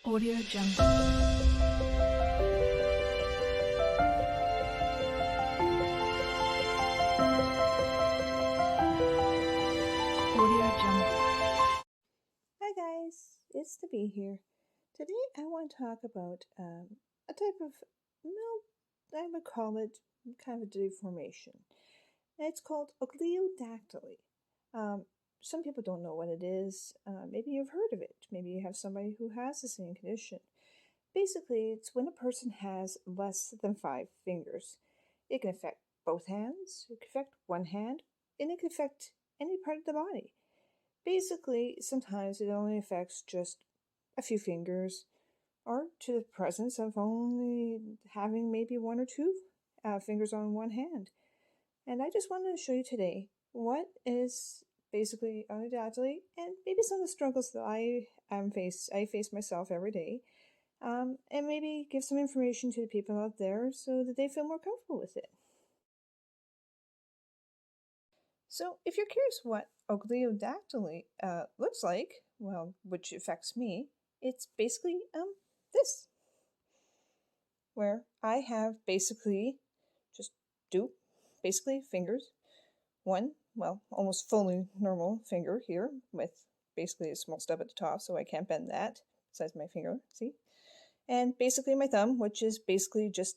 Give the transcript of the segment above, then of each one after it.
Audio Jungle. Audio Jungle. Hi guys, it's the Bee here. Today I want to talk about a type of, I would call it kind of a deformation. It's called Oligodactyly. Some people don't know what it is. Maybe you've heard of it. Maybe you have somebody who has the same condition. Basically, it's when a person has less than 5 fingers. It can affect both hands, it can affect one hand, and it can affect any part of the body. Basically, sometimes it only affects just a few fingers, or to the presence of only having maybe 1 or 2 fingers on one hand. And I just wanted to show you today what is basically oligodactyly and maybe some of the struggles that I face myself every day, and maybe give some information to the people out there so that they feel more comfortable with it. So if you're curious what oligodactyly looks like, well, which affects me, it's basically this, where I have basically just basically fingers, one, well, almost fully normal finger here with basically a small stub at the top, so I can't bend that, besides my finger, see? And basically my thumb, which is basically just,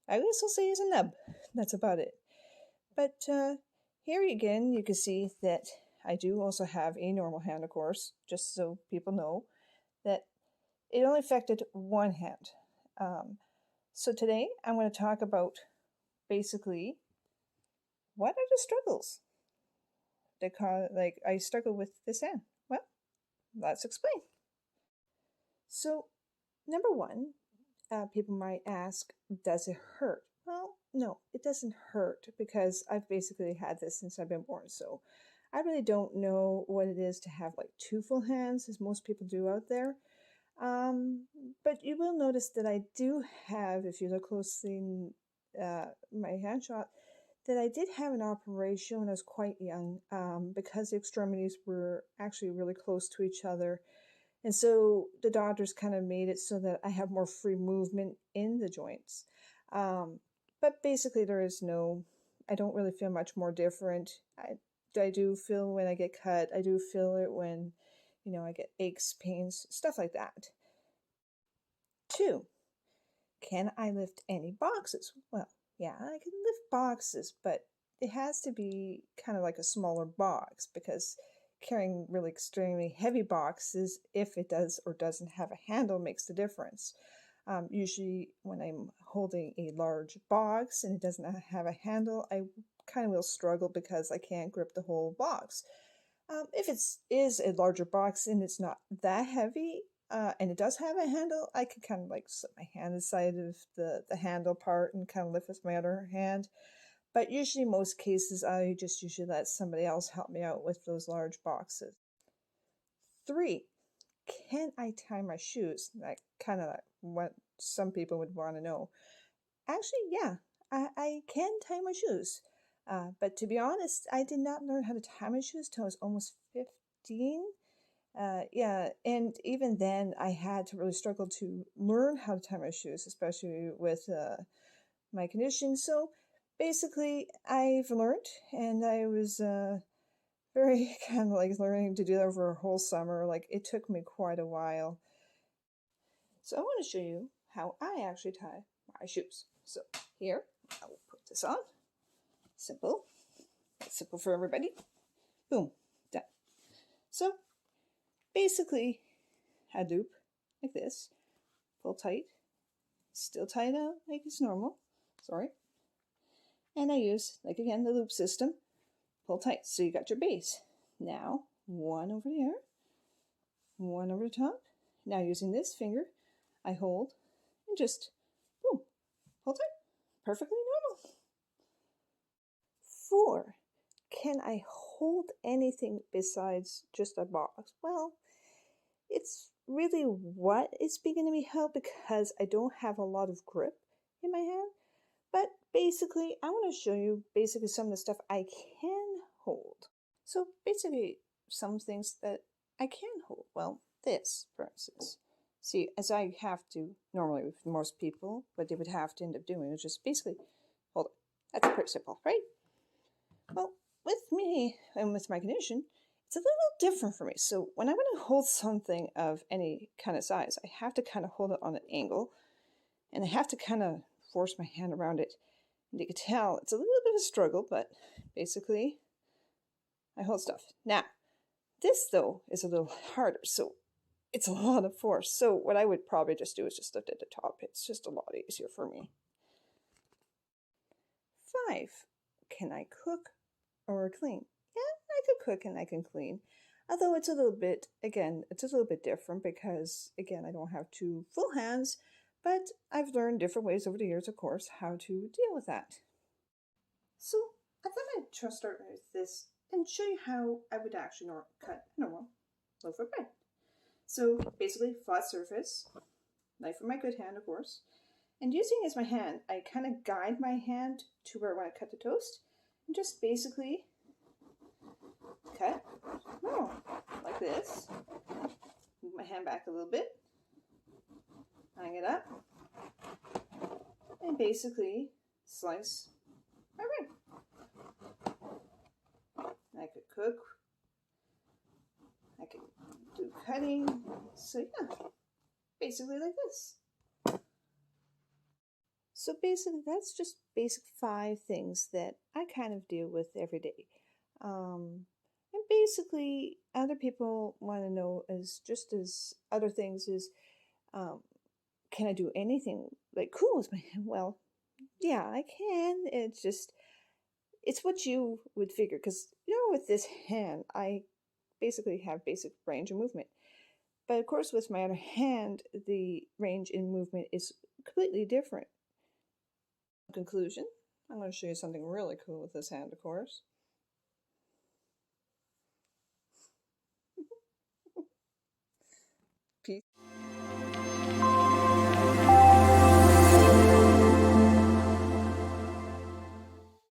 I guess I'll say is a nub. That's about it. But here again, you can see that I do also have a normal hand, of course, just so people know that it only affected one hand. So today I'm going to talk about basically what are the struggles that I struggle with this hand. Well, let's explain. So number one, people might ask, does it hurt? Well, no, it doesn't hurt because I've basically had this since I've been born. So I really don't know what it is to have like 2 full hands, as most people do out there. But you will notice that I do have, if you look closely in my hand shot, that I did have an operation when I was quite young, because the extremities were actually really close to each other. And so the doctors kind of made it so that I have more free movement in the joints. But basically I don't really feel much more different. I do feel when I get cut. I do feel it when, I get aches, pains, stuff like that. 2, can I lift any boxes? Well, yeah, I can lift boxes, but it has to be kind of like a smaller box because carrying really extremely heavy boxes, if it does or doesn't have a handle, makes the difference. Usually when I'm holding a large box and it doesn't have a handle, I kind of will struggle because I can't grip the whole box. If it is a larger box and it's not that heavy, and it does have a handle, I can kind of like slip my hand inside of the handle part and kind of lift with my other hand. But usually, most cases, I just usually let somebody else help me out with those large boxes. 3, can I tie my shoes? Like kind of like what some people would want to know. Actually, yeah, I can tie my shoes. But to be honest, I did not learn how to tie my shoes till I was almost 15. Yeah, and even then I had to really struggle to learn how to tie my shoes, especially with my condition. So basically I've learned, and I was very kind of like learning to do that over a whole summer. Like it took me quite a while. So I want to show you how I actually tie my shoes. So here, I will put this on. Simple. It's simple for everybody. Boom. Done. So basically, a loop like this, pull tight, still tie it out like it's normal, sorry. And I use, like again, the loop system, pull tight, so you got your base. Now, 1 over here, 1 over the top. Now using this finger, I hold and just, boom, pull tight, perfectly normal. 4, can I hold anything besides just a box? Well, it's really what is beginning to be held because I don't have a lot of grip in my hand. But basically, I want to show you basically some of the stuff I can hold. So basically, some things that I can hold. Well, this, for instance. See, as I have to, normally with most people, what they would have to end up doing is just basically, hold it. That's pretty simple, right? Well, with me and with my condition, it's a little different for me. So when I want to hold something of any kind of size, I have to kind of hold it on an angle, and I have to kind of force my hand around it. And you can tell it's a little bit of a struggle, but basically I hold stuff. Now, this though is a little harder, so it's a lot of force. So what I would probably just do is just lift at the top. It's just a lot easier for me. 5. Can I cook or clean? Yeah, I could cook and I can clean. Although it's a little bit, again, it's a little bit different because, again, I don't have 2 full hands, but I've learned different ways over the years, of course, how to deal with that. So I thought I'd just start with this and show you how I would actually cut a normal loaf of bread. So basically, flat surface, knife in my good hand, of course, and using as my hand, I kind of guide my hand to where I want to cut the toast, and just basically cut, like this. Move my hand back a little bit, hang it up, and basically slice my bread. I could cook, I could do cutting, so yeah, basically like this. So basically that's just basic 5 things that I kind of deal with every day. And basically other people want to know is just as other things is, can I do anything like cool with my hand? Well, yeah, I can. It's just, it's what you would figure, because with this hand I basically have basic range of movement, but of course with my other hand the range in movement is completely different. In conclusion, I'm going to show you something really cool with this hand, of course.